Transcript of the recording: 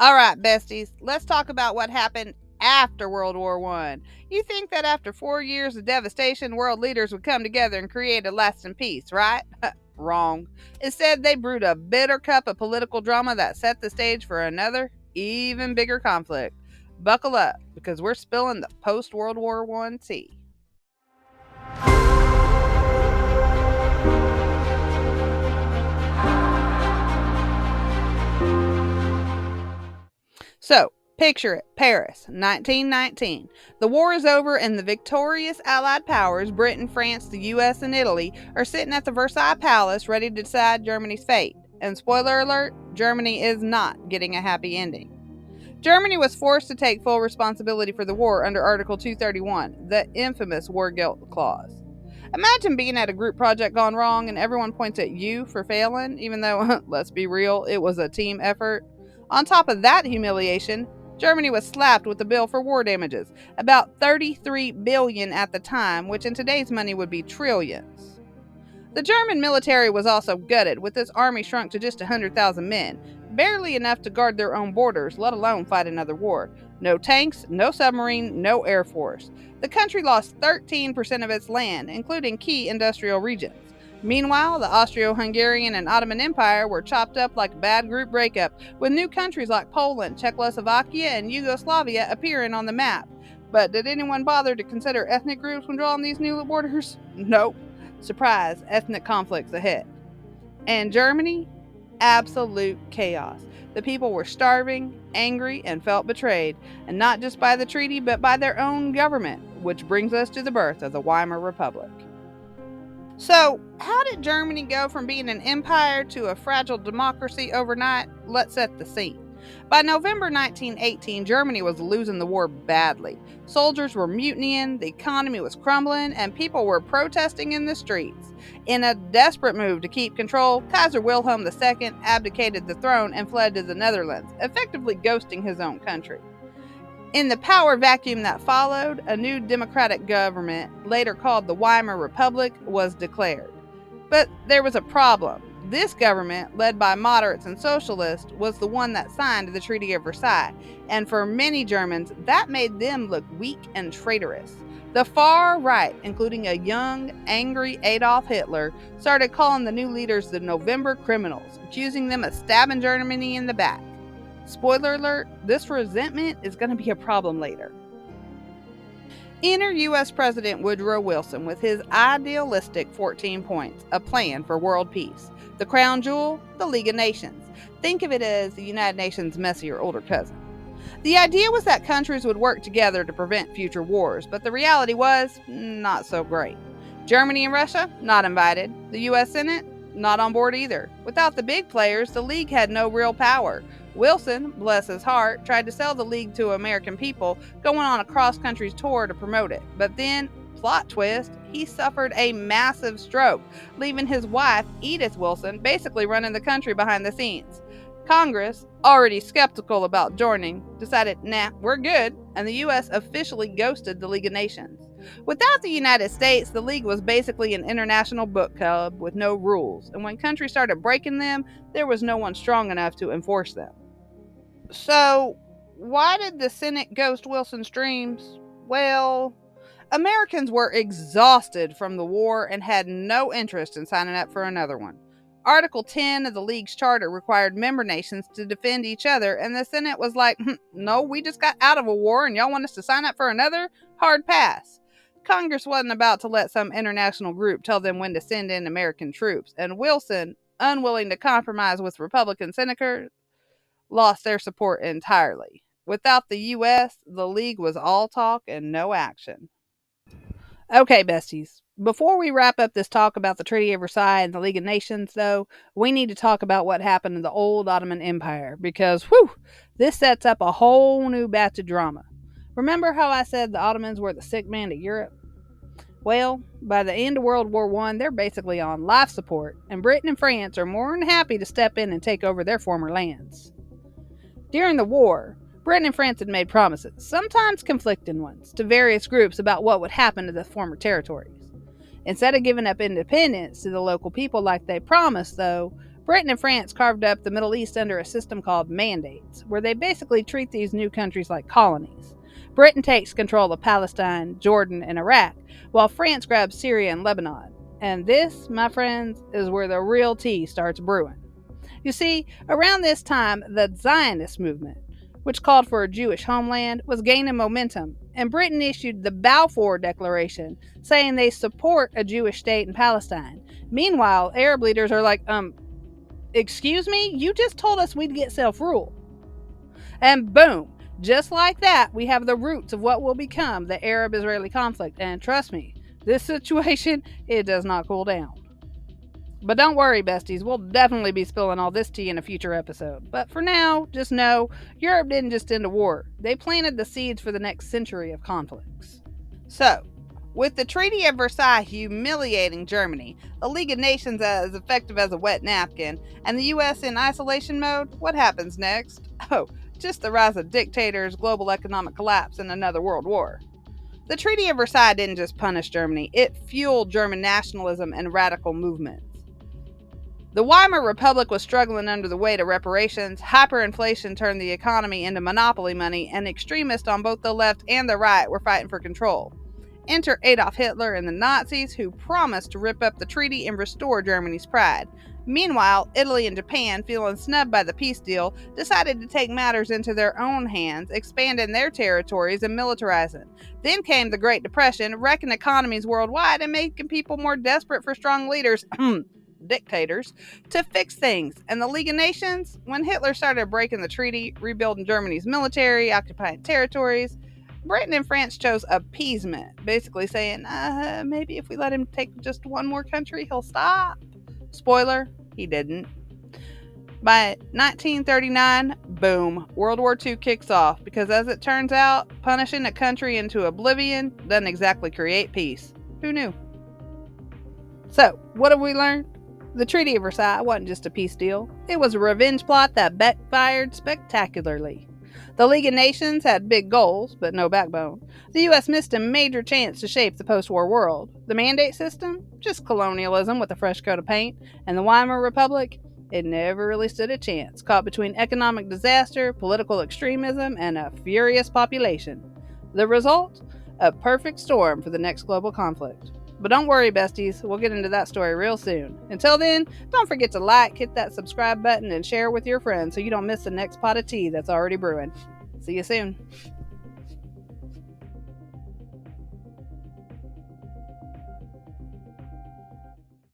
All right, besties, let's talk about what happened after World War I. You think that after 4 years of devastation, world leaders would come together and create a lasting peace, right? Wrong. Instead, they brewed a bitter cup of political drama that set the stage for another, even bigger conflict. Buckle up, because we're spilling the post World War I tea. So, picture it, Paris, 1919. The war is over, and the victorious Allied powers, Britain, France, the US, and Italy, are sitting at the Versailles Palace ready to decide Germany's fate. And spoiler alert, Germany is not getting a happy ending. Germany was forced to take full responsibility for the war under Article 231, the infamous War Guilt Clause. Imagine being at a group project gone wrong and everyone points at you for failing, even though, let's be real, it was a team effort. On top of that humiliation, Germany was slapped with a bill for war damages, about 33 billion at the time, which in today's money would be trillions. The German military was also gutted, with its army shrunk to just 100,000 men, barely enough to guard their own borders, let alone fight another war. No tanks, no submarine, no air force. The country lost 13% of its land, including key industrial regions. Meanwhile, the Austro-Hungarian and Ottoman Empire were chopped up like a bad group breakup, with new countries like Poland, Czechoslovakia, and Yugoslavia appearing on the map. But did anyone bother to consider ethnic groups when drawing these new borders? Nope. Surprise, ethnic conflicts ahead. And Germany? Absolute chaos. The people were starving, angry, and felt betrayed, and not just by the treaty, but by their own government, which brings us to the birth of the Weimar Republic. So, how did Germany go from being an empire to a fragile democracy overnight? Let's set the scene. By November 1918, Germany was losing the war badly. Soldiers were mutinying, the economy was crumbling, and people were protesting in the streets. In a desperate move to keep control, Kaiser Wilhelm II abdicated the throne and fled to the Netherlands, effectively ghosting his own country. In the power vacuum that followed, a new democratic government, later called the Weimar Republic, was declared. But there was a problem. This government, led by moderates and socialists, was the one that signed the Treaty of Versailles, and for many Germans, that made them look weak and traitorous. The far right, including a young, angry Adolf Hitler, started calling the new leaders the November criminals, accusing them of stabbing Germany in the back. Spoiler alert, this resentment is going to be a problem later. Enter U.S. President Woodrow Wilson with his idealistic 14 points, a plan for world peace. The crown jewel, the League of Nations. Think of it as the United Nations' messier older cousin. The idea was that countries would work together to prevent future wars, but the reality was not so great. Germany and Russia, not invited. The U.S. Senate, not on board either. Without the big players, the League had no real power. Wilson, bless his heart, tried to sell the League to American people, going on a cross-country tour to promote it. But then, plot twist, he suffered a massive stroke, leaving his wife, Edith Wilson, basically running the country behind the scenes. Congress, already skeptical about joining, decided, nah, we're good, and the U.S. officially ghosted the League of Nations. Without the United States, the League was basically an international book club with no rules, and when countries started breaking them, there was no one strong enough to enforce them. So, why did the Senate ghost Wilson's dreams? Well, Americans were exhausted from the war and had no interest in signing up for another one. Article 10 of the League's charter required member nations to defend each other, and the Senate was like, no, we just got out of a war and y'all want us to sign up for another? Hard pass. Congress wasn't about to let some international group tell them when to send in American troops, and Wilson, unwilling to compromise with Republican senators, lost their support entirely. Without the U.S., the League was all talk and no action. Okay, besties. Before we wrap up this talk about the Treaty of Versailles and the League of Nations, though, we need to talk about what happened in the old Ottoman Empire because, whew, this sets up a whole new batch of drama. Remember how I said the Ottomans were the sick man to Europe? Well, by the end of World War I, they're basically on life support, and Britain and France are more than happy to step in and take over their former lands. During the war, Britain and France had made promises, sometimes conflicting ones, to various groups about what would happen to the former territories. Instead of giving up independence to the local people like they promised, though, Britain and France carved up the Middle East under a system called mandates, where they basically treat these new countries like colonies. Britain takes control of Palestine, Jordan, and Iraq, while France grabs Syria and Lebanon. And this, my friends, is where the real tea starts brewing. You see, around this time, the Zionist movement, which called for a Jewish homeland, was gaining momentum, and Britain issued the Balfour Declaration, saying they support a Jewish state in Palestine. Meanwhile, Arab leaders are like, excuse me? You just told us we'd get self-rule. And boom, just like that, we have the roots of what will become the Arab-Israeli conflict. And trust me, this situation, it does not cool down. But don't worry, besties, we'll definitely be spilling all this tea in a future episode. But for now, just know, Europe didn't just end a war. They planted the seeds for the next century of conflicts. So, with the Treaty of Versailles humiliating Germany, the League of Nations as effective as a wet napkin, and the US in isolation mode, what happens next? Oh, just the rise of dictators, global economic collapse, and another world war. The Treaty of Versailles didn't just punish Germany, it fueled German nationalism and radical movements. The Weimar Republic was struggling under the weight of reparations, hyperinflation turned the economy into monopoly money, and extremists on both the left and the right were fighting for control. Enter Adolf Hitler and the Nazis, who promised to rip up the treaty and restore Germany's pride. Meanwhile, Italy and Japan, feeling snubbed by the peace deal, decided to take matters into their own hands, expanding their territories and militarizing. Then came the Great Depression, wrecking economies worldwide and making people more desperate for strong leaders, dictators, to fix things. And the League of Nations, when Hitler started breaking the treaty, rebuilding Germany's military, occupying territories, Britain and France chose appeasement, basically saying, maybe if we let him take just one more country, he'll stop. Spoiler, he didn't. By 1939, boom, World War II kicks off, because as it turns out, punishing a country into oblivion doesn't exactly create peace. Who knew? So, what have we learned? The Treaty of Versailles wasn't just a peace deal. It was a revenge plot that backfired spectacularly. The League of Nations had big goals, but no backbone. The US missed a major chance to shape the post-war world. The mandate system? Just colonialism with a fresh coat of paint. And the Weimar Republic? It never really stood a chance, caught between economic disaster, political extremism, and a furious population. The result? A perfect storm for the next global conflict. But don't worry, besties, we'll get into that story real soon. Until then, don't forget to like, hit that subscribe button, and share with your friends so you don't miss the next pot of tea that's already brewing. See you soon.